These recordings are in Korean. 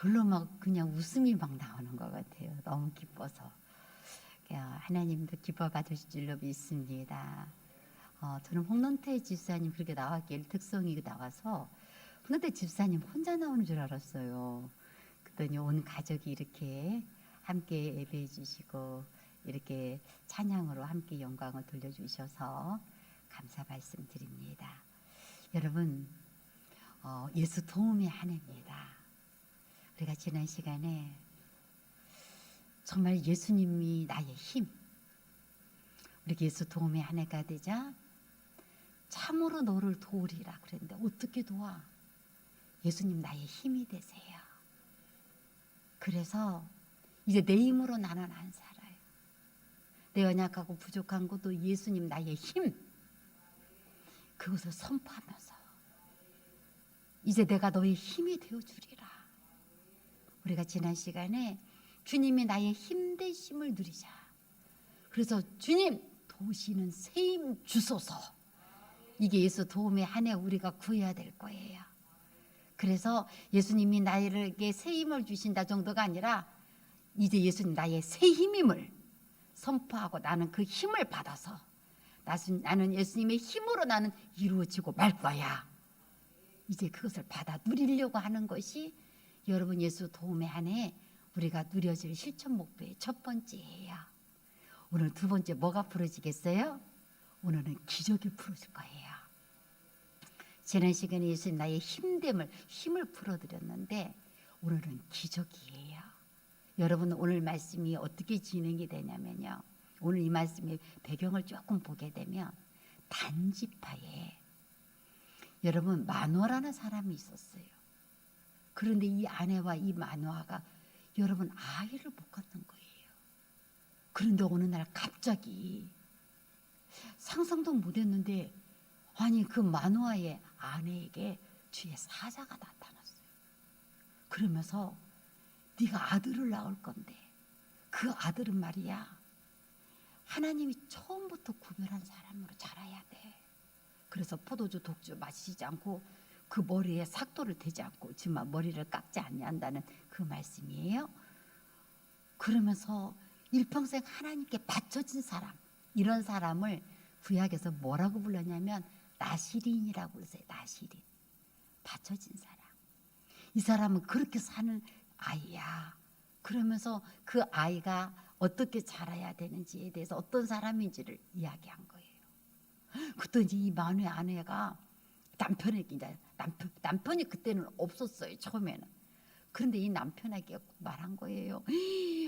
절로 막 그냥 웃음이 막 나오는 것 같아요. 너무 기뻐서. 하나님도 기뻐 받으실 줄로 믿습니다. 저는 홍론태 집사님 그렇게 나왔길 특성이 나와서 홍론태 집사님 혼자 나오는 줄 알았어요. 그랬더니 온 가족이 이렇게 함께 예배해 주시고 이렇게 찬양으로 함께 영광을 돌려주셔서 감사 말씀드립니다. 여러분, 예수 도움의 한 해입니다. 우리가 지난 시간에 정말 예수님이 나의 힘, 우리 예수 도움의 한 해가 되자 참으로 너를 도우리라 그랬는데 어떻게 도와? 예수님 나의 힘이 되세요. 그래서 이제 내 힘으로 나는 안 살아요. 내 연약하고 부족한 것도 예수님 나의 힘, 그것을 선포하면서 이제 내가 너의 힘이 되어주리라. 우리가 지난 시간에 주님이 나의 힘 되심을 누리자. 그래서 주님 도우시는 새 힘 주소서. 이게 예수 도움의 한 해 우리가 구해야 될 거예요. 그래서 예수님이 나에게 새 힘을 주신다 정도가 아니라 이제 예수님 나의 새 힘임을 선포하고 나는 그 힘을 받아서 나는 예수님의 힘으로 나는 이루어지고 말 거야. 이제 그것을 받아 누리려고 하는 것이 여러분 예수 도움의 한 해 우리가 누려질 실천 목표의 첫 번째예요. 오늘 두 번째 뭐가 풀어지겠어요? 오늘은 기적이 풀어질 거예요. 지난 시간에 예수님 나의 힘을 풀어드렸는데 오늘은 기적이에요. 여러분 오늘 말씀이 어떻게 진행이 되냐면요. 오늘 이 말씀의 배경을 조금 보게 되면 단지파에 여러분 마누아라는 사람이 있었어요. 그런데 이 아내와 이 마누아가 여러분 아이를 못 갖는 거예요. 그런데 어느 날 갑자기 상상도 못했는데 아니 그 마누아의 아내에게 주의 사자가 나타났어요. 그러면서 네가 아들을 낳을 건데 그 아들은 말이야 하나님이 처음부터 구별한 사람으로 자라야 돼. 그래서 포도주 독주 마시지 않고 그 머리에 삭도를 대지 않고 지금 머리를 깎지 않는다는 그 말씀이에요. 그러면서 일평생 하나님께 바쳐진 사람, 이런 사람을 구약에서 뭐라고 불렀냐면 나시린이라고 그랬어요. 나시린, 바쳐진 사람. 이 사람은 그렇게 사는 아이야. 그러면서 그 아이가 어떻게 자라야 되는지에 대해서 어떤 사람인지를 이야기한 거예요. 그랬더니 이 마누의 아내가 남편이 그때는 없었어요. 처음에는. 그런데 이 남편에게 말한 거예요.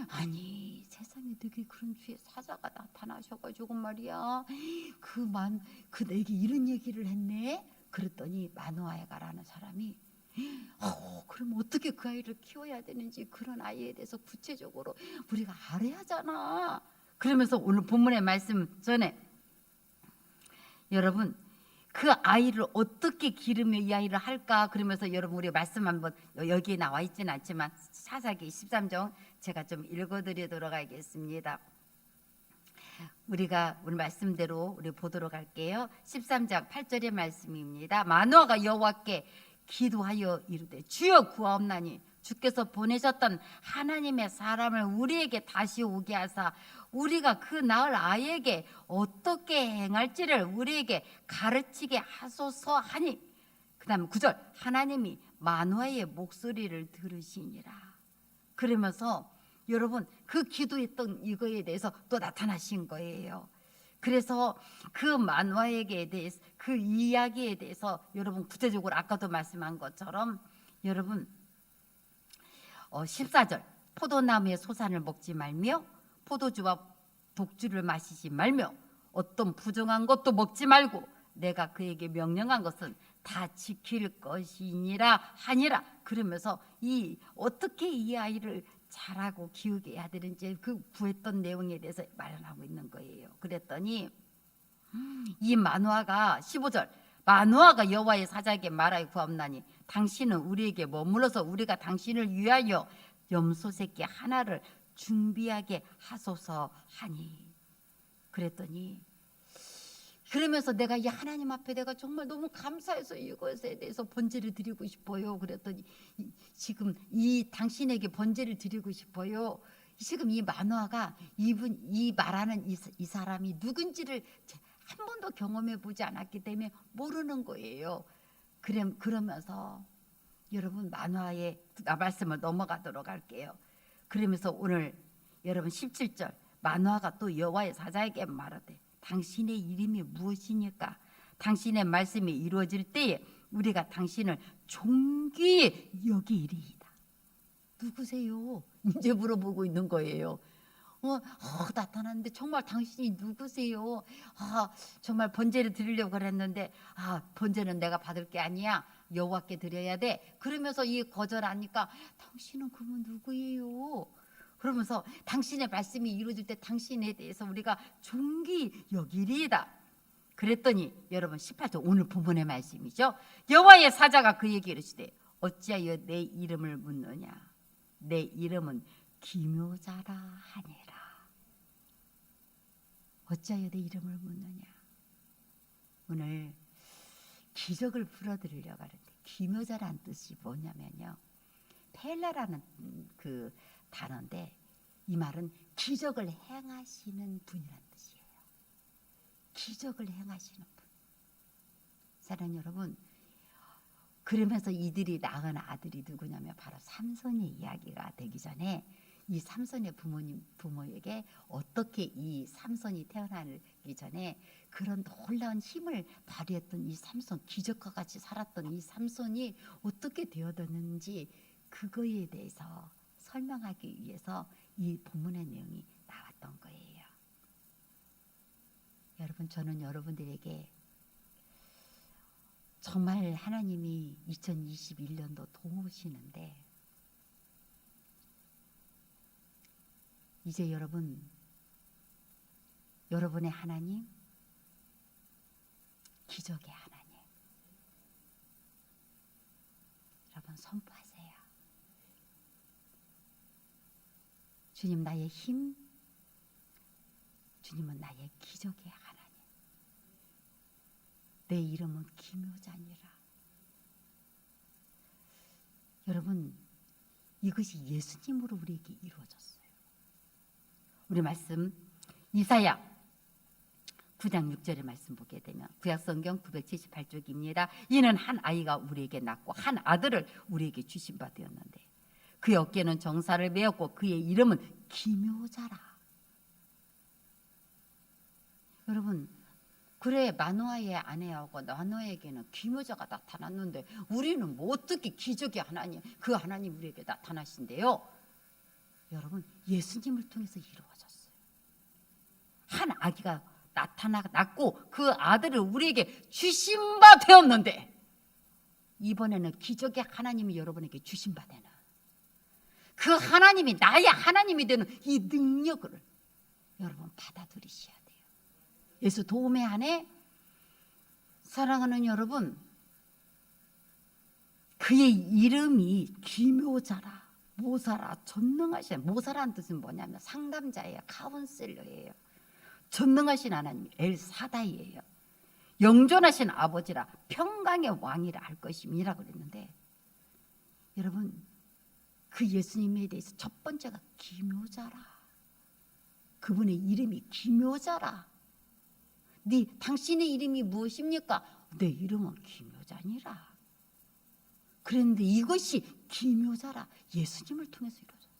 아니 세상에 내게 그런 주의 사자가 나타나셔가지고 말이야 그 내게 이런 얘기를 했네. 그랬더니 마누아야가라는 사람이 그럼 어떻게 그 아이를 키워야 되는지 그런 아이에 대해서 구체적으로 우리가 알아야 하잖아. 그러면서 오늘 본문의 말씀 전에 여러분 그 아이를 어떻게 기르며 이 아이를 할까 그러면서 여러분 우리 말씀 한번 여기에 나와 있지는 않지만 사사기 13장 제가 좀 읽어드리도록 하겠습니다. 우리가 오늘 말씀대로 우리 보도록 할게요. 13장 8절의 말씀입니다. 마누아가 여호와께 기도하여 이르되 주여 구하옵나니 주께서 보내셨던 하나님의 사람을 우리에게 다시 오게 하사 우리가 그 낳을 아이에게 어떻게 행할지를 우리에게 가르치게 하소서 하니 그 다음 9절 하나님이 마누아의 목소리를 들으시니라. 그러면서 여러분 그 기도했던 이거에 대해서 또 나타나신 거예요. 그래서 그 마누아에게 대해서 그 이야기에 대해서 여러분 구체적으로 아까도 말씀한 것처럼 여러분 14절 포도나무의 소산을 먹지 말며 포도주와 독주를 마시지 말며 어떤 부정한 것도 먹지 말고 내가 그에게 명령한 것은 다 지킬 것이니라 하니라. 그러면서 어떻게 이 아이를 잘하고 키우게 해야 되는지 그 구했던 내용에 대해서 말하고 있는 거예요. 그랬더니 이 마누아가 15절 마누아가 여호와의 사자에게 말하여 구하옵나니 당신은 우리에게 머물러서 우리가 당신을 위하여 염소 새끼 하나를 준비하게 하소서 하니. 그랬더니 그러면서 내가 이 하나님 앞에 내가 정말 너무 감사해서 이것에 대해서 번제를 드리고 싶어요. 그랬더니 지금 이 당신에게 번제를 드리고 싶어요. 지금 이 만화가 이 말하는 이 사람이 누군지를 한 번도 경험해 보지 않았기 때문에 모르는 거예요. 그러면서 여러분 만화의 말씀을 넘어가도록 할게요. 그러면서 오늘 여러분 17절 만화가 또 여호와의 사자에게 말하되 당신의 이름이 무엇이니까 당신의 말씀이 이루어질 때에 우리가 당신을 존귀히 여기리이다. 누구세요? 이제 물어보고 있는 거예요. 나타났는데 정말 당신이 누구세요? 정말 번제를 드리려고 그랬는데 번제는 내가 받을 게 아니야. 여호와께 드려야 돼. 그러면서 이 거절하니까 당신은 그분 누구예요? 그러면서 당신의 말씀이 이루어질 때 당신에 대해서 우리가 존귀히 여기리이다. 그랬더니 여러분 18절 오늘 본문의 말씀이죠. 여호와의 사자가 그에게 이르시되 어찌하여 내 이름을 묻느냐? 내 이름은 기묘자라 하니라. 어찌하여 내 이름을 묻느냐? 오늘 기적을 풀어드리려고 하는데 기묘자라는 뜻이 뭐냐면요. 펠라라는 그 단어인데 이 말은 기적을 행하시는 분이라는 뜻이에요. 기적을 행하시는 분. 사랑하는 여러분, 그러면서 이들이 낳은 아들이 누구냐면 바로 삼손의 이야기가 되기 전에 이 삼손의 부모에게 어떻게 이 삼손이 태어나기 전에 그런 놀라운 힘을 발휘했던 이 삼손, 기적과 같이 살았던 이 삼손이 어떻게 되어졌는지 그거에 대해서 설명하기 위해서 이 본문의 내용이 나왔던 거예요. 여러분, 저는 여러분들에게 정말 하나님이 2021년도 도우시는데 이제 여러분의 하나님, 기적의 하나님, 여러분 선포하세요. 주님 나의 힘, 주님은 나의 기적의 하나님. 내 이름은 기묘자니라. 여러분, 이것이 예수님으로 우리에게 이루어졌어요. 우리 말씀 이사야 9장 6절의 말씀 보게 되면 구약성경 978쪽입니다. 이는 한 아이가 우리에게 낳고 한 아들을 우리에게 주신 바 되었는데 그의 어깨는 정사를 메었고 그의 이름은 기묘자라. 여러분, 그래 마노아의 아내하고 마노아에게는 기묘자가 나타났는데 우리는 뭐 어떻게 기적의 하나님, 그 하나님 우리에게 나타나신대요? 여러분, 예수님을 통해서 이루어졌어요. 한 아기가 낳고 그 아들을 우리에게 주신 바 되었는데 이번에는 기적의 하나님이 여러분에게 주신 바 되는 그 하나님이 나의 하나님이 되는 이 능력을 여러분 받아들이셔야 돼요. 예수 도움의 안에 사랑하는 여러분, 그의 이름이 기묘자라. 모사라, 전능하신, 모사라는 뜻은 뭐냐면 상담자예요. 카운셀러예요. 전능하신 하나님 엘사다이예요. 영존하신 아버지라 평강의 왕이라 할 것임이라 그랬는데 여러분, 그 예수님에 대해서 첫 번째가 기묘자라. 그분의 이름이 기묘자라. 당신의 이름이 무엇입니까? 내 이름은 기묘자니라. 그런데 이것이 기묘자라. 예수님을 통해서 이루어졌어요.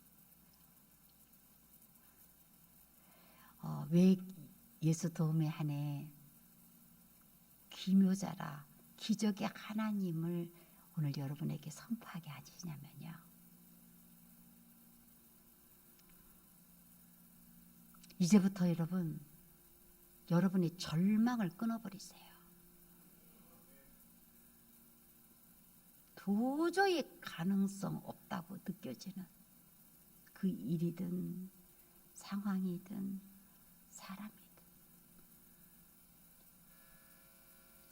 왜 예수 도움의 한해 기묘자라, 기적의 하나님을 오늘 여러분에게 선포하게 하시냐면요, 이제부터 여러분의 절망을 끊어버리세요. 도저히 가능성 없다고 느껴지는 그 일이든 상황이든 사람이든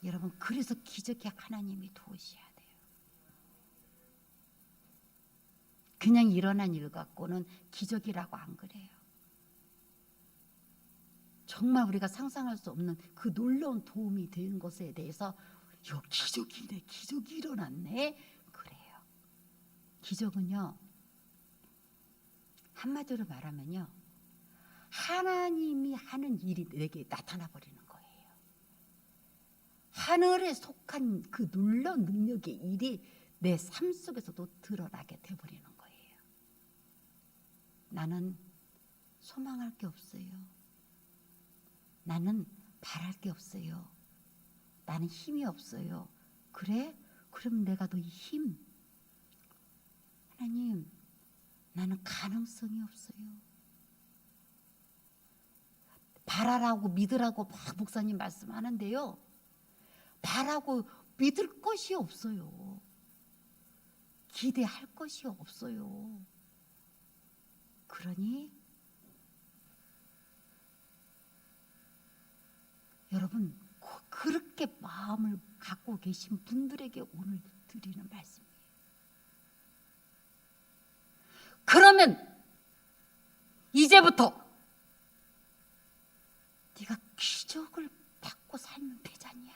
여러분, 그래서 기적의 하나님이 도우셔야 돼요. 그냥 일어난 일 갖고는 기적이라고 안 그래요. 정말 우리가 상상할 수 없는 그 놀라운 도움이 되는 것에 대해서 기적이네, 기적이 일어났네, 그래요. 기적은요, 한마디로 말하면요, 하나님이 하는 일이 내게 나타나 버리는 거예요. 하늘에 속한 그 놀라운 능력의 일이 내 삶 속에서도 드러나게 돼버리는 거예요. 나는 소망할 게 없어요. 나는 바랄 게 없어요. 나는 힘이 없어요. 그래? 그럼 내가 너 이 힘, 하나님, 나는 가능성이 없어요. 바라라고 믿으라고 막 목사님 말씀하는데요, 바라고 믿을 것이 없어요. 기대할 것이 없어요. 그러니 여러분, 그렇게 마음을 갖고 계신 분들에게 오늘 드리는 말씀이에요. 그러면 이제부터 네가 기적을 받고 살면 되잖냐.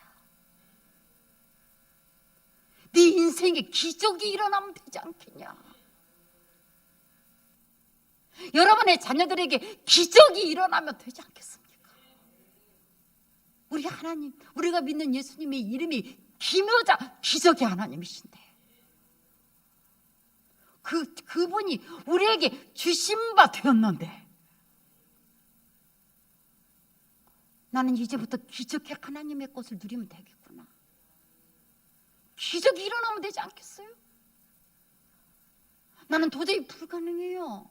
네 인생에 기적이 일어나면 되지 않겠냐. 여러분의 자녀들에게 기적이 일어나면 되지 않겠습니까? 우리 하나님, 우리가 믿는 예수님의 이름이 기묘자, 기적의 하나님이신데, 그분이 우리에게 주신 바 되었는데, 나는 이제부터 기적의 하나님의 것을 누리면 되겠구나. 기적이 일어나면 되지 않겠어요? 나는 도저히 불가능해요.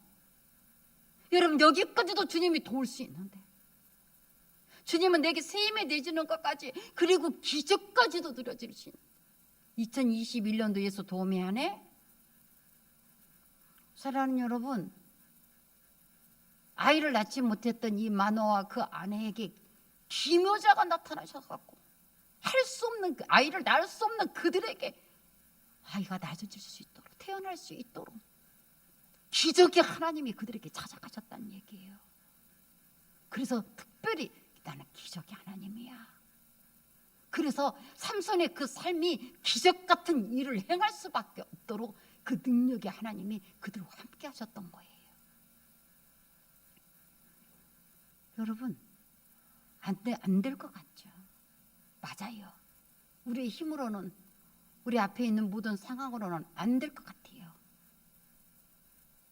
여러분, 여기까지도 주님이 도울 수 있는데, 주님은 내게 세임에 내주는 것까지, 그리고 기적까지도 누려주신 2021년도 예수 도움의 한 해. 사랑하는 여러분, 아이를 낳지 못했던 이 마노아와 그 아내에게 기묘자가 나타나셔서 할 수 없는, 아이를 낳을 수 없는 그들에게 아이가 낳아질 수 있도록, 태어날 수 있도록 기적의 하나님이 그들에게 찾아가셨다는 얘기예요. 그래서 특별히 나는 기적의 하나님이야. 그래서 삼손의 그 삶이 기적 같은 일을 행할 수밖에 없도록 그 능력의 하나님이 그들과 함께 하셨던 거예요. 여러분, 안 될 것 같죠? 맞아요. 우리의 힘으로는, 우리 앞에 있는 모든 상황으로는 안 될 것 같아요.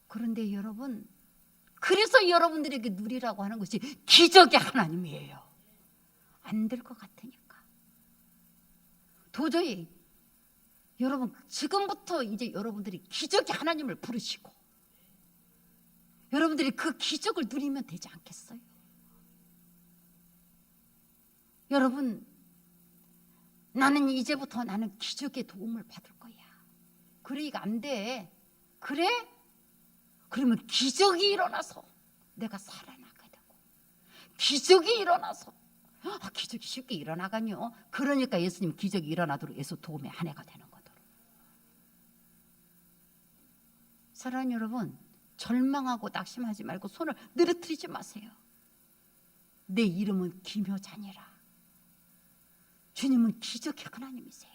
그런데 여러분, 그래서 여러분들에게 누리라고 하는 것이 기적의 하나님이에요. 안 될 것 같으니까. 도저히 여러분, 지금부터 이제 여러분들이 기적의 하나님을 부르시고 여러분들이 그 기적을 누리면 되지 않겠어요? 여러분, 나는 이제부터 나는 기적의 도움을 받을 거야. 그래, 이거 안 돼. 그래? 그러면 기적이 일어나서 내가 살아나게 되고, 기적이 일어나서, 기적이 쉽게 일어나가뇨. 그러니까 예수님 기적이 일어나도록 예수 도움의 한 해가 되는 거도록. 사랑하는 여러분, 절망하고 낙심하지 말고 손을 늘어뜨리지 마세요. 내 이름은 기묘자니라. 주님은 기적의 하나님이세요.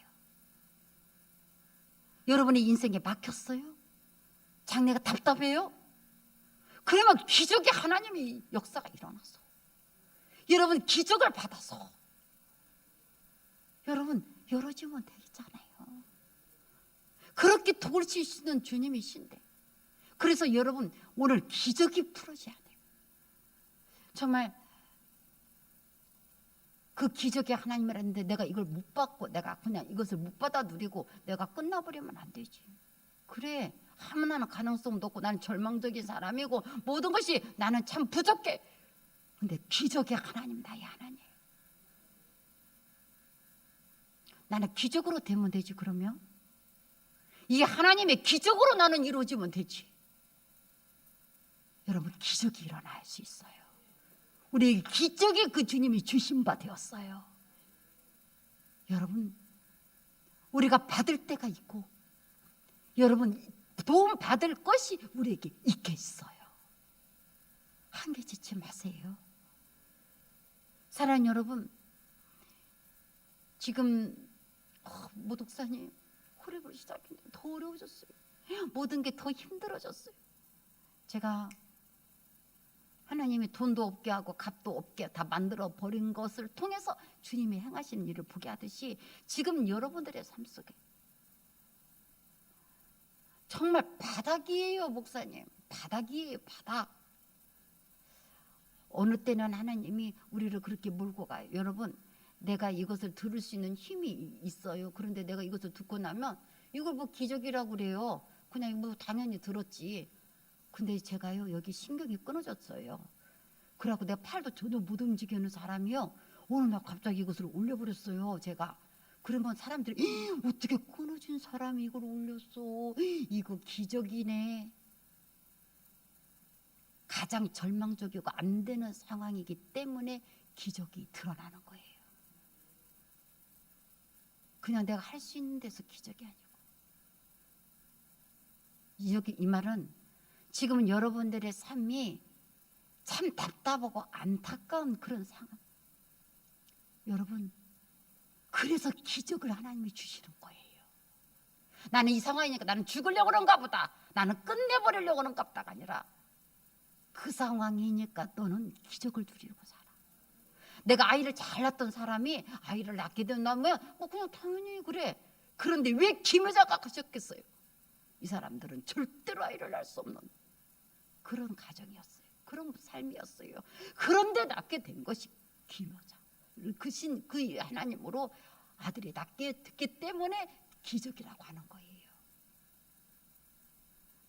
여러분의 인생에 막혔어요? 장래가 답답해요? 그러면 기적의 하나님이 역사가 일어나서 여러분 기적을 받아서 여러분 열어주면 되잖아요. 그렇게 도울 수 있는 주님이신데, 그래서 여러분 오늘 기적이 풀어져야 돼요. 정말 그 기적의 하나님이라는데 내가 이걸 못 받고 내가 그냥 이것을 못 받아 누리고 내가 끝나버리면 안 되지. 그래, 하나는 가능성도 없고 나는 절망적인 사람이고 모든 것이 나는 참 부족해. 근데 기적의 하나님, 나의 하나님, 나는 기적으로 되면 되지. 그러면 이 하나님의 기적으로 나는 이루어지면 되지. 여러분, 기적이 일어날 수 있어요. 우리에게 기적의 그 주님이 주신 바 되었어요. 여러분, 우리가 받을 때가 있고 여러분 도움 받을 것이 우리에게 있겠어요. 한계짓지 마세요. 사랑하는 여러분, 지금 모독사님 호랩을 시작했는데 더 어려워졌어요. 모든 게 더 힘들어졌어요. 제가 하나님이 돈도 없게 하고 값도 없게 다 만들어 버린 것을 통해서 주님이 행하시는 일을 보게 하듯이 지금 여러분들의 삶 속에 정말 바닥이에요. 목사님, 바닥이에요. 바닥. 어느 때는 하나님이 우리를 그렇게 몰고 가요. 여러분, 내가 이것을 들을 수 있는 힘이 있어요. 그런데 내가 이것을 듣고 나면 이걸 뭐 기적이라고 그래요. 그냥 뭐 당연히 들었지. 근데 제가요, 여기 신경이 끊어졌어요. 그래갖고 내가 팔도 전혀 못 움직이는 사람이요, 오늘 날 갑자기 이것을 올려버렸어요. 제가. 그러면 사람들이 어떻게 끊어진 사람이 이걸 올렸어, 이거 기적이네. 가장 절망적이고 안 되는 상황이기 때문에 기적이 드러나는 거예요. 그냥 내가 할 수 있는 데서 기적이 아니고. 여기 이 말은 지금은 여러분들의 삶이 참 답답하고 안타까운 그런 상황. 여러분, 그래서 기적을 하나님이 주시는 거예요. 나는 이 상황이니까 나는 죽으려고 그런가 보다, 나는 끝내버리려고 그런가 보다가 아니라 그 상황이니까 너는 기적을 누리고 살아. 내가 아이를 잘 낳던 사람이 아이를 낳게 된다면 그냥 당연히 그래. 그런데 왜 김여자가 가셨겠어요? 이 사람들은 절대로 아이를 낳을 수 없는 그런 가정이었어요. 그런 삶이었어요. 그런데 낳게 된 것이 김여자. 그 하나님으로 아들이 낳게 됐기 때문에 기적이라고 하는 거예요.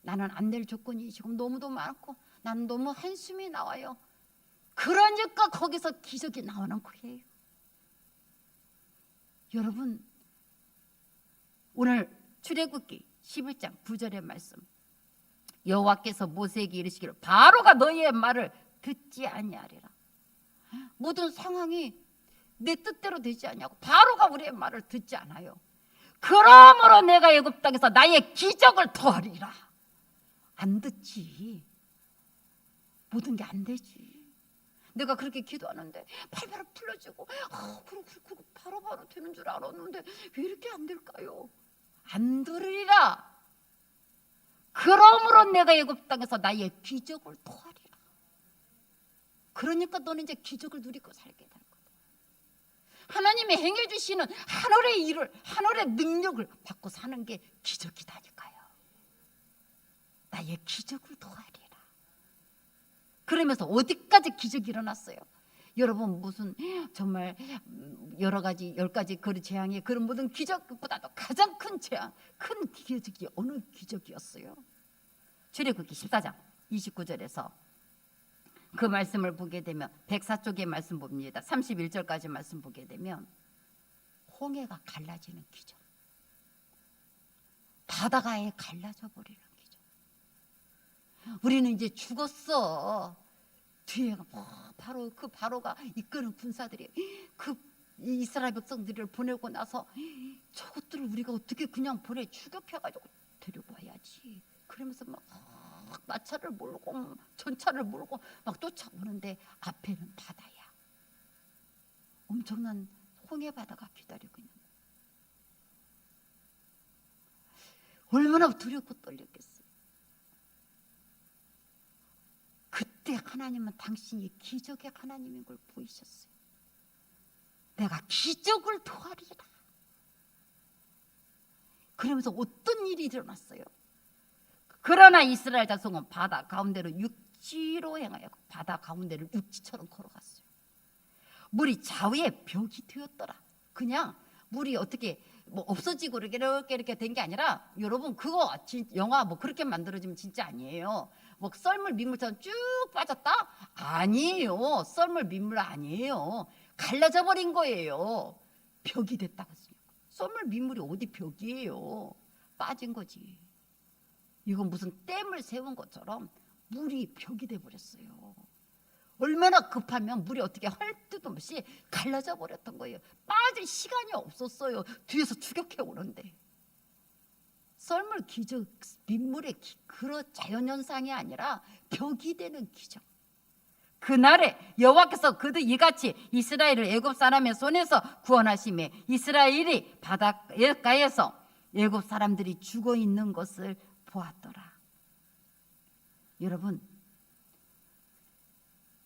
나는 안 될 조건이 지금 너무도 많고 나는 너무 한숨이 나와요. 그러니까 거기서 기적이 나오는 거예요. 여러분, 오늘 출애굽기 11장 9절의 말씀, 여호와께서 모세에게 이르시기를 바로가 너희의 말을 듣지 아니하리라. 모든 상황이 내 뜻대로 되지 않냐고, 바로가 우리의 말을 듣지 않아요. 그러므로 내가 애굽 땅에서 나의 기적을 더하리라. 안 듣지. 모든 게 안 되지. 내가 그렇게 기도하는데 팔바로 풀려지고 그리고 바로바로 되는 줄 알았는데 왜 이렇게 안 될까요? 안 들으리라. 그러므로 내가 애굽 땅에서 나의 기적을 더하리라. 그러니까 너는 이제 기적을 누리고 살게 될 거다. 하나님이 행해 주시는 하늘의 일을, 하늘의 능력을 받고 사는 게 기적이다니까요. 나의 기적을 더하리라. 그러면서 어디까지 기적이 일어났어요? 여러분, 무슨 정말 여러 가지 10가지 그 재앙의 그런 모든 기적보다도 가장 큰 재앙, 큰 기적이 어느 기적이었어요? 출애굽기 14장 29절에서 그 말씀을 보게 되면 104쪽의 말씀 봅니다. 31절까지 말씀 보게 되면 홍해가 갈라지는 기적, 바다가 아예 갈라져 버리는 기적. 우리는 이제 죽었어. 뒤에 바로 그 바로가 이끄는 군사들이 그 이스라엘 백성들을 보내고 나서 저것들을 우리가 어떻게 그냥 보내, 추격해가지고 데리고 와야지. 그러면서 막 마차를 몰고 전차를 몰고 막 쫓아오는데 앞에는 바다야. 엄청난 홍해 바다가 기다리고 있는 거야. 얼마나 두렵고 떨렸겠어요. 그때 하나님은 당신이 기적의 하나님인 걸 보이셨어요. 내가 기적을 더하리라. 그러면서 어떤 일이 일어났어요? 그러나 이스라엘 자손은 바다 가운데로 육지로 행하여 바다 가운데를 육지처럼 걸어갔어요. 물이 좌우에 벽이 되었더라. 그냥 물이 어떻게 뭐 없어지고 이렇게 된 게 아니라, 여러분 그거 영화 뭐 그렇게 만들어지면 진짜 아니에요. 뭐 썰물 민물처럼 쭉 빠졌다? 아니에요. 썰물 민물 아니에요. 갈라져 버린 거예요. 벽이 됐다고 했어요. 썰물 민물이 어디 벽이에요. 빠진 거지. 이건 무슨 댐을 세운 것처럼 물이 벽이 돼버렸어요. 얼마나 급하면 물이 어떻게 할 듯 없이 갈라져 버렸던 거예요. 빠질 시간이 없었어요. 뒤에서 추격해 오는데. 썰물 기적, 민물의 그런 자연현상이 아니라 벽이 되는 기적. 그날에 여호와께서 그들 이같이 이스라엘을 애굽 사람의 손에서 구원하시며 이스라엘이 바닷가에서 애굽 사람들이 죽어 있는 것을 보았더라. 여러분,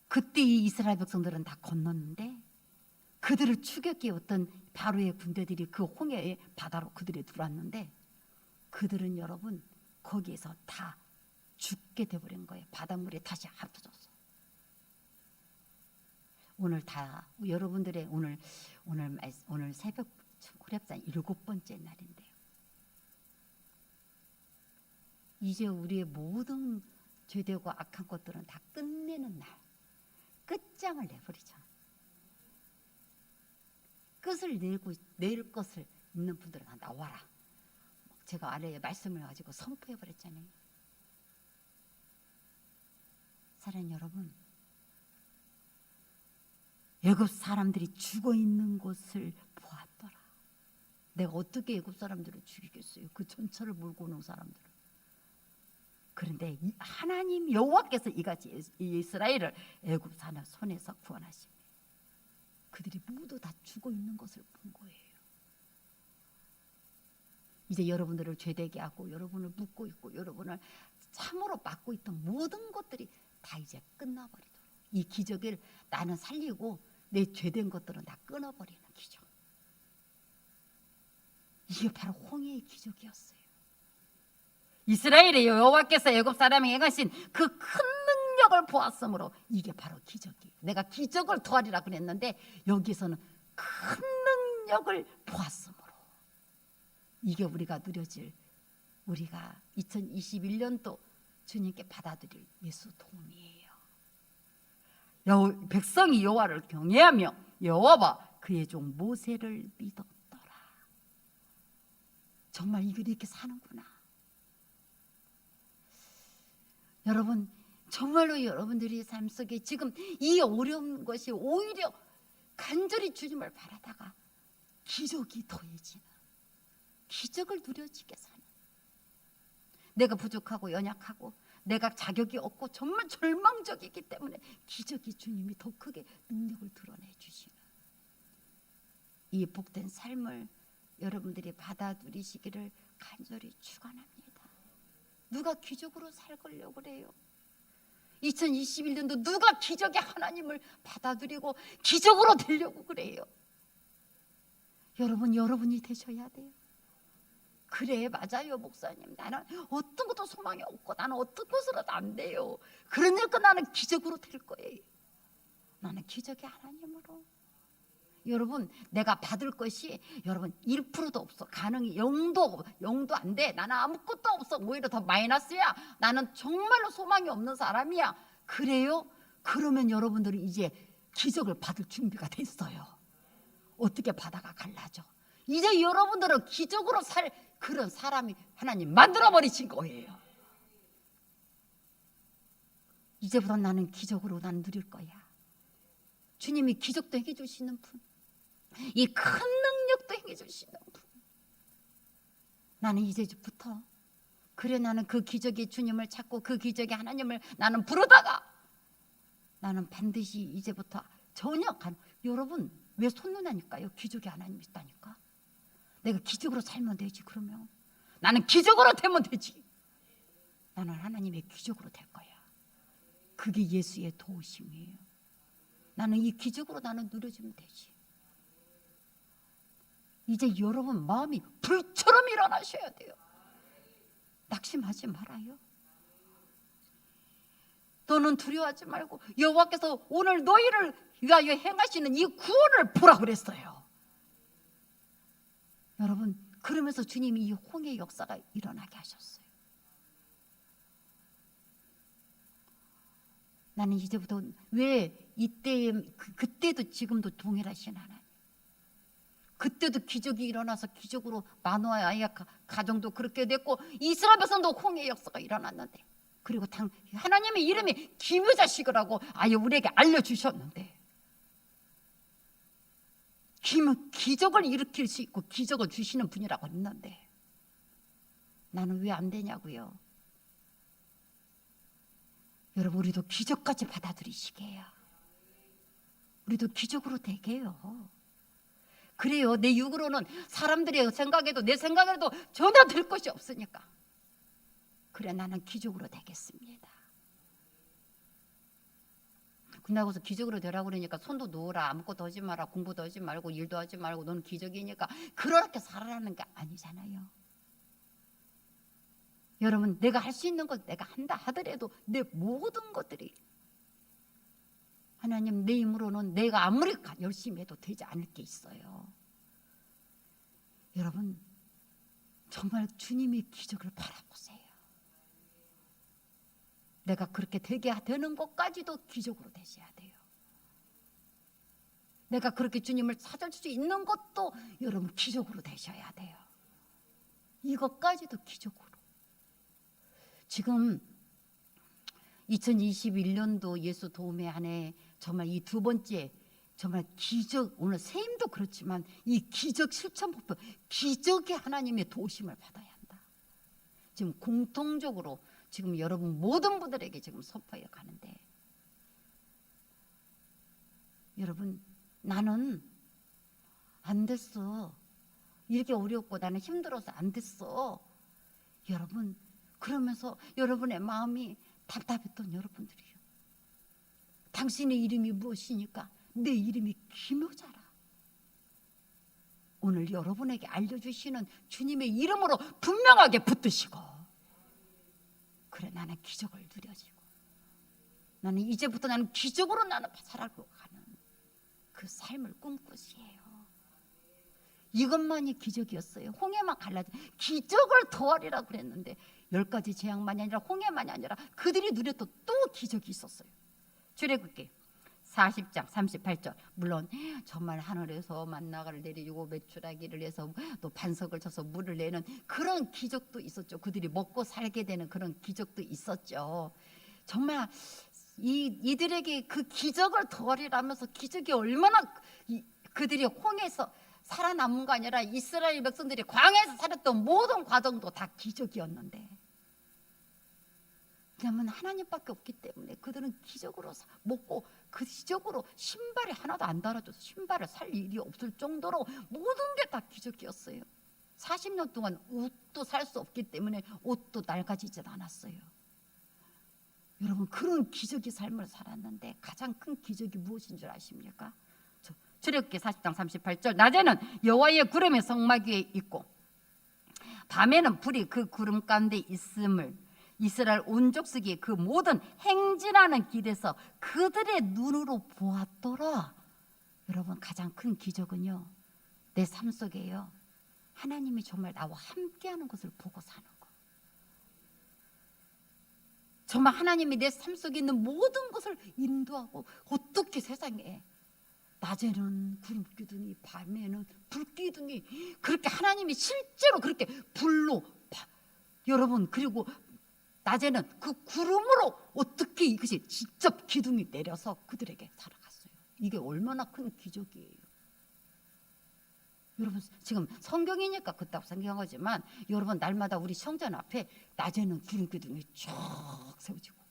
그때 이 이스라엘 백성들은 다 건넜는데 그들을 추격해 어떤 바로의 군대들이 그 홍해의 바다로 그들이 들어왔는데 그들은 여러분 거기에서 다 죽게 돼버린 거예요. 바닷물에 다시 합쳐졌어. 오늘 다 여러분들의 오늘 새벽 호렙산 7번째 날인데요. 이제 우리의 모든 죄되고 악한 것들은 다 끝내는 날, 끝장을 내버리죠. 끝을 낼 것을 있는 분들은 다 나와라. 제가 아래에 말씀을 가지고 선포해버렸잖아요. 사랑하는 여러분, 애굽 사람들이 죽어 있는 곳을 보았더라. 내가 어떻게 애굽 사람들을 죽이겠어요? 그 전차를 몰고 오는 사람들을. 그런데 하나님 여호와께서 이같이 이스라엘을 애굽 사람 손에서 구원하시며 그들이 모두 다 죽어 있는 것을 본 거예요. 이제 여러분들을 죄되게 하고 여러분을 묶고 있고 여러분을 참으로 막고 있던 모든 것들이 다 이제 끝나버리도록 이 기적을 나는 살리고 내 죄된 것들은 다 끊어버리는 기적. 이게 바로 홍해의 기적이었어요. 이스라엘의 여호와께서 애굽 사람에게 행하신 그 큰 능력을 보았으므로 이게 바로 기적이에요. 내가 기적을 더하리라 그랬는데 여기서는 큰 능력을 보았으므로 이게 우리가 누려질 우리가 2021년도 주님께 받아들일 예수 도움이에요. 백성이 여호와를 경외하며 여호와와 그의 종 모세를 믿었더라. 정말 이렇게 사는구나. 여러분, 정말로 여러분들이 삶 속에 지금 이 어려운 것이 오히려 간절히 주님을 바라다가 기적이 더해지는, 기적을 누려지게 사는, 내가 부족하고 연약하고 내가 자격이 없고 정말 절망적이기 때문에 기적이 주님이 더 크게 능력을 드러내 주시는 이 복된 삶을 여러분들이 받아 누리시기를 간절히 축원합니다. 누가 기적으로 살려고 그래요? 2021년도 누가 기적의 하나님을 받아들이고 기적으로 되려고 그래요? 여러분이 되셔야 돼요. 그래, 맞아요, 목사님. 나는 어떤 것도 소망이 없고 나는 어떤 것으로도 안 돼요. 그러니까 나는 기적으로 될 거예요. 나는 기적의 하나님으로. 여러분, 내가 받을 것이 여러분 1%도 없어. 가능이 0도 안 돼. 나는 아무것도 없어. 오히려 더 마이너스야. 나는 정말로 소망이 없는 사람이야. 그래요? 그러면 여러분들이 이제 기적을 받을 준비가 됐어요. 어떻게 바다가 갈라져? 이제 여러분들은 기적으로 살 그런 사람이 하나님 만들어버리신 거예요. 이제부터 나는 기적으로 난 누릴 거야. 주님이 기적도 해주시는 분, 이 큰 능력도 행해주시는 분. 나는 이제부터 그래, 나는 그 기적의 주님을 찾고 그 기적의 하나님을 나는 부르다가 나는 반드시 이제부터 전혀 여러분 왜 손눈하니까요? 기적의 하나님이 있다니까. 내가 기적으로 살면 되지. 그러면 나는 기적으로 되면 되지. 나는 하나님의 기적으로 될 거야. 그게 예수의 도우심이에요. 나는 이 기적으로 나는 누려주면 되지. 이제 여러분 마음이 불처럼 일어나셔야 돼요. 낙심하지 말아요. 너는 두려워하지 말고 여호와께서 오늘 너희를 위하여 행하시는 이 구원을 보라 그랬어요. 여러분, 그러면서 주님이 이 홍해 역사가 일어나게 하셨어요. 나는 이제부터 왜 이때에 그때도 지금도 동일하신 하나님, 그때도 기적이 일어나서 기적으로 마노아의 아이가 가정도 그렇게 됐고 이스라엘 백성도 홍해 역사가 일어났는데, 그리고 하나님의 이름이 기묘자식이라고 아예 우리에게 알려주셨는데, 기적을 일으킬 수 있고 기적을 주시는 분이라고 했는데 나는 왜 안 되냐고요. 여러분, 우리도 기적까지 받아들이시게 해요. 우리도 기적으로 되게 해요. 그래요. 내 육으로는 사람들의 생각에도 내 생각에도 전혀 될 것이 없으니까. 그래, 나는 기적으로 되겠습니다. 그러고서 기적으로 되라고 그러니까 손도 놓으라, 아무것도 하지 마라, 공부도 하지 말고 일도 하지 말고 너는 기적이니까 그렇게 살아라는 게 아니잖아요. 여러분, 내가 할 수 있는 것 내가 한다 하더라도 내 모든 것들이 하나님, 내 힘으로는 내가 아무리 열심히 해도 되지 않을 게 있어요. 여러분, 정말 주님의 기적을 바라보세요. 내가 그렇게 되게 되는 것까지도 기적으로 되셔야 돼요. 내가 그렇게 주님을 찾을 수 있는 것도 여러분 기적으로 되셔야 돼요. 이것까지도 기적으로. 지금 2021년도 예수 도움의 한 해 정말 이 두 번째 정말 기적, 오늘 세임도 그렇지만 이 기적 실천 목표, 기적의 하나님의 도우심을 받아야 한다. 지금 공통적으로 지금 여러분 모든 분들에게 지금 선포해 가는데, 여러분, 나는 안 됐어, 이렇게 어렵고 나는 힘들어서 안 됐어. 여러분, 그러면서 여러분의 마음이 답답했던 여러분들이요, 당신의 이름이 무엇이니까? 내 이름이 김효자라. 오늘 여러분에게 알려주시는 주님의 이름으로 분명하게 붙드시고, 그래, 나는 기적을 누려지고 나는 이제부터 나는 기적으로 나는 살아가고 가는 그 삶을 꿈꾸시에요. 이것만이 기적이었어요. 홍해만 갈라져 기적을 더하리라고 그랬는데 10가지 재앙만이 아니라 홍해만이 아니라 그들이 누렸던 또 기적이 있었어요. 출애굽기 40장 38절. 물론 정말 하늘에서 만나를 내리고 메추라기를 해서 또 반석을 쳐서 물을 내는 그런 기적도 있었죠. 그들이 먹고 살게 되는 그런 기적도 있었죠. 정말 이들에게 그 기적을 더하리라면서 기적이 얼마나 그들이 홍해에서 살아남은 거 아니라 이스라엘 백성들이 광야에서 살았던 모든 과정도 다 기적이었는데, 왜냐하면 하나님밖에 없기 때문에 그들은 기적으로 먹고 그 기적으로 신발이 하나도 안 달아져서 신발을 살 일이 없을 정도로 모든 게 다 기적이었어요. 40년 동안 옷도 살 수 없기 때문에 옷도 낡아지지 않았어요. 여러분, 그런 기적의 삶을 살았는데 가장 큰 기적이 무엇인 줄 아십니까? 출애굽기 40장 38절. 낮에는 여호와의 구름이 성막 위에 있고 밤에는 불이 그 구름 가운데 있음을 이스라엘 온 족속이 그 모든 행진하는 길에서 그들의 눈으로 보았더라. 여러분, 가장 큰 기적은요, 내 삶 속에요, 하나님이 정말 나와 함께하는 것을 보고 사는 거. 정말 하나님이 내 삶 속에 있는 모든 것을 인도하고, 어떻게 세상에 낮에는 구름 기둥이 밤에는 불 기둥이 그렇게 하나님이 실제로 그렇게 불로 여러분, 그리고 낮에는 그 구름으로 어떻게 이것이 직접 기둥이 내려서 그들에게 살아갔어요. 이게 얼마나 큰 기적이에요. 여러분, 지금 성경이니까 그렇다고 생각하지만 여러분, 날마다 우리 성전 앞에 낮에는 구름 기둥이 쫙 세워지고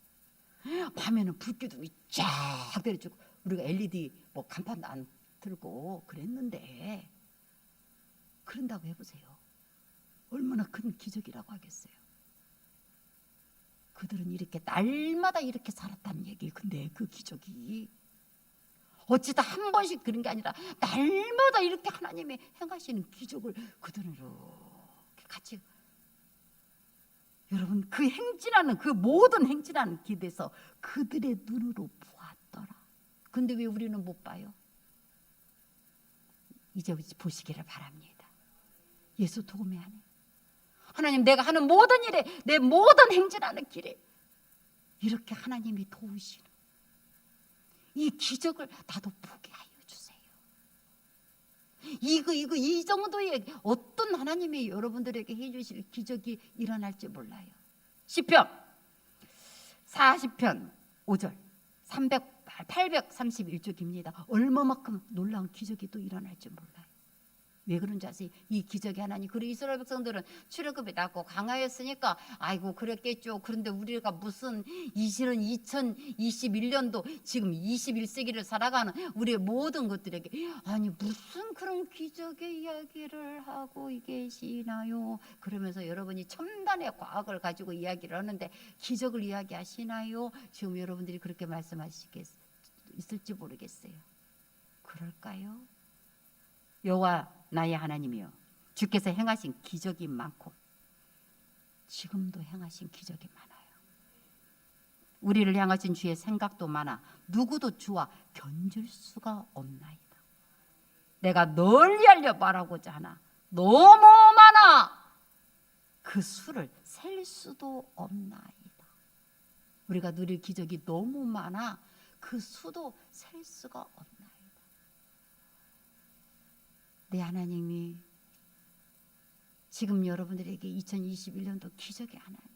밤에는 불 기둥이 쫙 내려지고, 우리가 LED 뭐 간판도 안 들고 그랬는데, 그런다고 해보세요. 얼마나 큰 기적이라고 하겠어요. 그들은 이렇게 날마다 이렇게 살았다는 얘기. 근데 그 기적이 어찌다 한 번씩 그런 게 아니라 날마다 이렇게 하나님이 행하시는 기적을 그들은 이렇게 같이, 여러분, 그 행진하는 그 모든 행진하는 길에서 그들의 눈으로 보았더라. 근데 왜 우리는 못 봐요? 이제 보시기를 바랍니다. 예수 도움이 아니에요. 하나님, 내가 하는 모든 일에, 내 모든 행진하는 길에 이렇게 하나님이 도우시는 이 기적을 나도 보게 하여 주세요. 이 정도의 어떤 하나님이 여러분들에게 해주실 기적이 일어날지 몰라요. 시편 40편 5절 831쪽입니다. 얼마만큼 놀라운 기적이 또 일어날지 몰라요. 왜 그런지 아세요? 이 기적이 하나님. 그리고 이스라엘 백성들은 출애굽이 낮고 강하였으니까 아이고 그랬겠죠. 그런데 우리가 무슨 2021년도 지금 21세기를 살아가는 우리의 모든 것들에게 아니 무슨 그런 기적의 이야기를 하고 계시나요? 그러면서 여러분이 첨단의 과학을 가지고 이야기를 하는데 기적을 이야기하시나요? 지금 여러분들이 그렇게 말씀하시겠을지 모르겠어요. 그럴까요? 여호와 나의 하나님이여, 주께서 행하신 기적이 많고 지금도 행하신 기적이 많아요. 우리를 향하신 주의 생각도 많아 누구도 주와 견줄 수가 없나이다. 내가 널리 알려 말하고자 하나 너무 많아 그 수를 셀 수도 없나이다. 우리가 누릴 기적이 너무 많아 그 수도 셀 수가 없나이다. 내 하나님이 지금 여러분들에게 2021년도 기적이 하나님.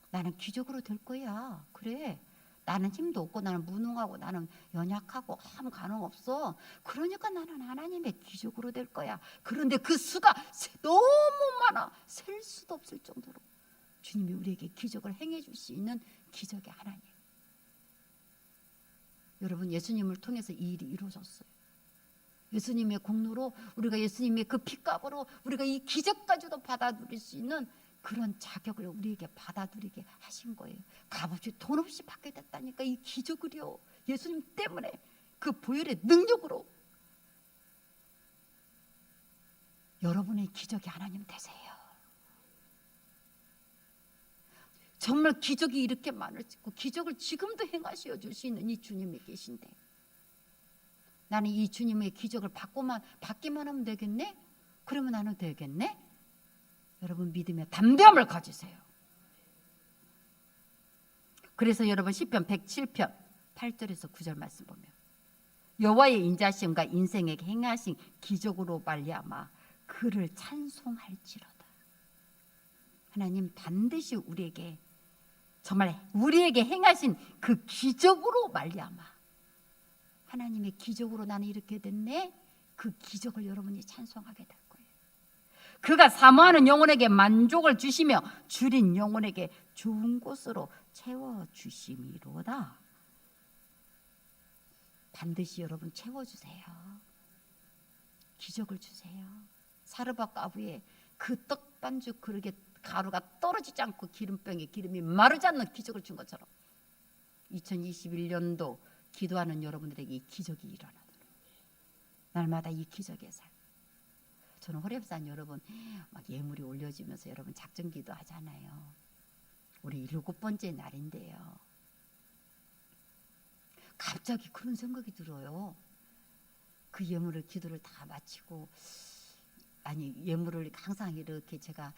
나는 기적으로 될 거야. 그래. 나는 힘도 없고 나는 무능하고 나는 연약하고 아무 가능 없어. 그러니까 나는 하나님의 기적으로 될 거야. 그런데 그 수가 너무 많아. 셀 수도 없을 정도로 주님이 우리에게 기적을 행해 줄 수 있는 기적의 하나님. 여러분 예수님을 통해서 이 일이 이루어졌어요. 예수님의 공로로 우리가 예수님의 그 피값으로 우리가 이 기적까지도 받아들일 수 있는 그런 자격을 우리에게 받아들이게 하신 거예요. 값없이 돈 없이 받게 됐다니까. 이 기적을요. 예수님 때문에 그 보혈의 능력으로 여러분의 기적이 하나님 되세요. 정말 기적이 이렇게 많을지 기적을 지금도 행하시어 줄 수 있는 이 주님이 계신데 나는 이 주님의 기적을 받기만 하면 되겠네? 그러면 나는 되겠네? 여러분 믿음의 담대함을 가지세요. 그래서 여러분 시편 107편 8절에서 9절 말씀 보면 여호와의 인자심과 인생에게 행하신 기적으로 말미암아 그를 찬송할지로다. 하나님 반드시 우리에게 정말 우리에게 행하신 그 기적으로 말미암아 하나님의 기적으로 나는 이렇게 됐네. 그 기적을 여러분이 찬송하게 될 거예요. 그가 사모하는 영혼에게 만족을 주시며 줄인 영혼에게 좋은 곳으로 채워주심이로다. 반드시 여러분 채워주세요. 기적을 주세요. 사르밧 가부에 그 떡반죽 그릇에 가루가 떨어지지 않고 기름병에 기름이 마르지 않는 기적을 준 것처럼 2021년도 기도하는 여러분들에게 이 기적이 일어나도록 날마다 이 기적의 삶. 저는 호렙산 여러분 막 예물이 올려지면서 여러분 작정기도 하잖아요. 우리 7번째 날인데요. 갑자기 그런 생각이 들어요. 그 예물을 기도를 다 마치고 예물을 항상 이렇게 제가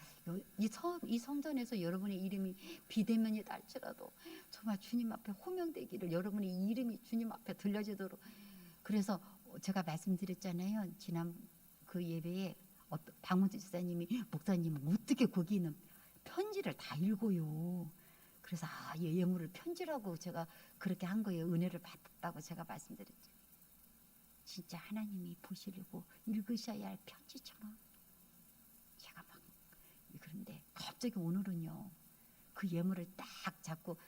이 성전에서 여러분의 이름이 비대면이다 할지라도 정말 주님 앞에 호명되기를 여러분의 이름이 주님 앞에 들려지도록. 그래서 제가 말씀드렸잖아요. 지난 그 예배에 박문주 지사님이 목사님 어떻게 거기 있는 편지를 다 읽어요. 그래서 예물을 편지라고 제가 그렇게 한 거예요. 은혜를 받았다고 제가 말씀드렸죠. 진짜 하나님이 보시려고 읽으셔야 할 편지처럼 제가 막 그런데 갑자기 오늘은요 그 예물을 딱 잡고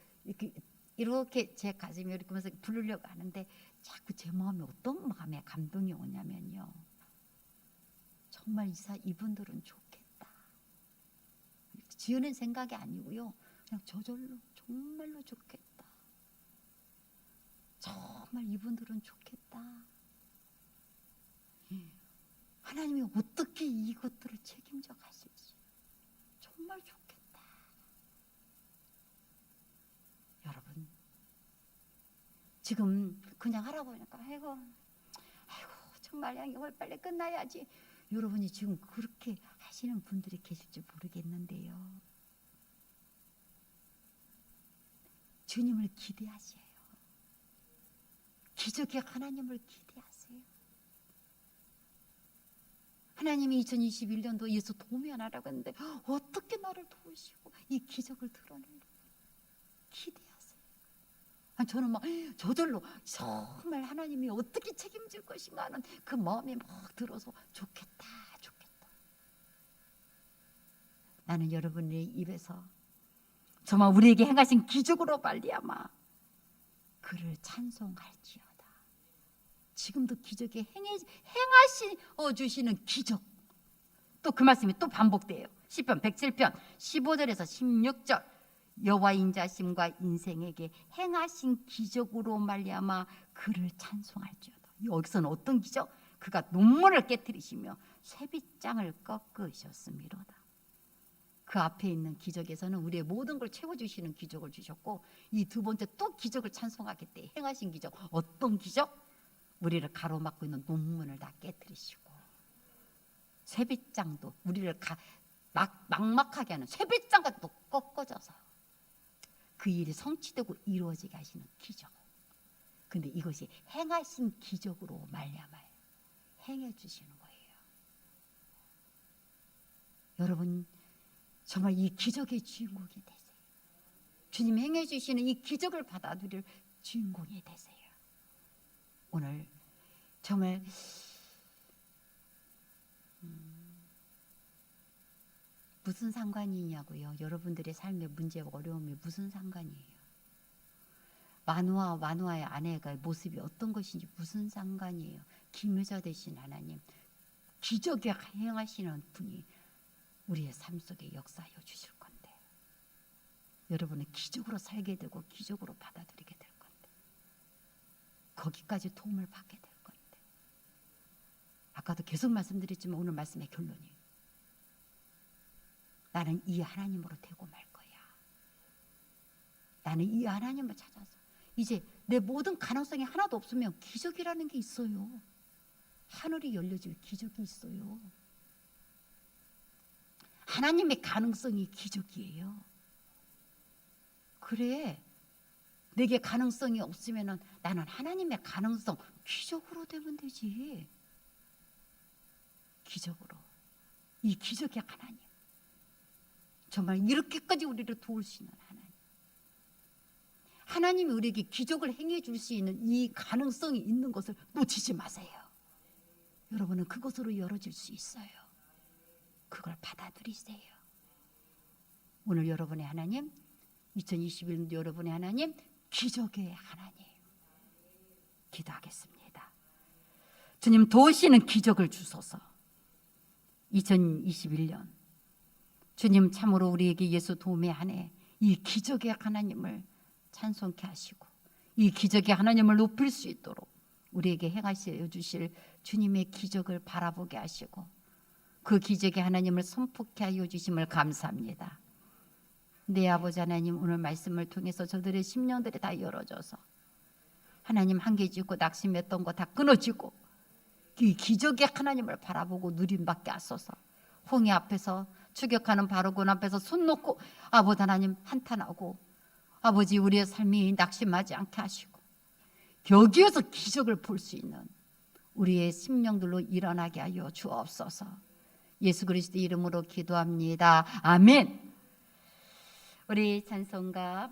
이렇게 제 가슴에 이렇게 하면서 부르려고 하는데 자꾸 제 마음에 어떤 마음에 감동이 오냐면요 정말 이분들은 좋겠다 지어낸 생각이 아니고요 그냥 저절로 정말로 좋겠다 정말 이분들은 좋겠다 하나님이 어떻게 이것들을 책임져 가실지 정말 좋겠다. 여러분 지금 그냥 하라고 하니까 아이고 정말 양육을 빨리 끝나야지. 여러분이 지금 그렇게 하시는 분들이 계실지 모르겠는데요. 주님을 기대하세요. 기적의 하나님을 기대하세요. 하나님이 2021년도 예수 도면하라고 했는데 어떻게 나를 도우시고 이 기적을 드러내는 기대하세요. 저는 막 저절로 정말 하나님이 어떻게 책임질 것인가 하는 그 마음이 막 들어서 좋겠다. 나는 여러분의 입에서 정말 우리에게 행하신 기적으로 말미암아 그를 찬송할지어다. 지금도 기적에 행하시 주시는 기적. 또 그 말씀이 또 반복돼요. 시편 107편 15절에서 16절. 여호와 인자심과 인생에게 행하신 기적으로 말미암아 그를 찬송할지어다. 여기서는 어떤 기적? 그가 논문을 깨뜨리시며 쇠빗장을 꺾으셨음이로다. 그 앞에 있는 기적에서는 우리의 모든 걸 채워주시는 기적을 주셨고, 이 두 번째 또 기적을 찬송하겠대. 행하신 기적. 어떤 기적? 우리를 가로막고 있는 논문을 다 깨뜨리시고, 쇠빗장도 우리를 막막하게 하는 쇠빗장과 또 꺾어져서 그 일이 성취되고 이루어지게 하시는 기적. 근데 이것이 행하신 기적으로 말미암아요. 행해 주시는 거예요. 여러분 정말 이 기적의 주인공이 되세요. 주님 행해 주시는 이 기적을 받아들일 주인공이 되세요. 오늘 정말 무슨 상관이냐고요. 여러분들의 삶의 문제와 어려움이 무슨 상관이에요. 마누아의 아내가 모습이 어떤 것인지 무슨 상관이에요. 기묘자 되신 하나님, 기적에 행하시는 분이 우리의 삶 속에 역사하여 주실 건데, 여러분은 기적으로 살게 되고 기적으로 받아들이게 될 건데, 거기까지 도움을 받게 될 건데, 아까도 계속 말씀드렸지만 오늘 말씀의 결론이에요. 나는 이 하나님으로 되고 말 거야. 나는 이 하나님을 찾아서 이제 내 모든 가능성이 하나도 없으면 기적이라는 게 있어요. 하늘이 열려질 기적이 있어요. 하나님의 가능성이 기적이에요. 그래, 내게 가능성이 없으면 나는 하나님의 가능성, 기적으로 되면 되지. 기적으로. 이 기적의 하나님, 정말 이렇게까지 우리를 도울 수 있는 하나님, 하나님이 우리에게 기적을 행해 줄 수 있는 이 가능성이 있는 것을 놓치지 마세요. 여러분은 그것으로 열어질 수 있어요. 그걸 받아들이세요. 오늘 여러분의 하나님, 2021년도 여러분의 하나님, 기적의 하나님, 기도하겠습니다. 주님 도우시는 기적을 주소서. 2021년 주님 참으로 우리에게 예수 도움의 한 해 이 기적의 하나님을 찬송케 하시고 이 기적의 하나님을 높일 수 있도록 우리에게 행하여 주실 주님의 기적을 바라보게 하시고 그 기적의 하나님을 선포케 하여 주심을 감사합니다. 네 아버지 하나님, 오늘 말씀을 통해서 저들의 심령들이 다 열어져서 하나님 한계 짓고 낙심했던 거 다 끊어지고 이 기적의 하나님을 바라보고 누림받게 하소서. 홍해 앞에서 추격하는 바로군 앞에서 손 놓고 아버지 하나님 한탄하고 아버지 우리의 삶이 낙심하지 않게 하시고 여기에서 기적을 볼 수 있는 우리의 심령들로 일어나게 하여 주옵소서. 예수 그리스도 이름으로 기도합니다. 아멘. 우리 찬송가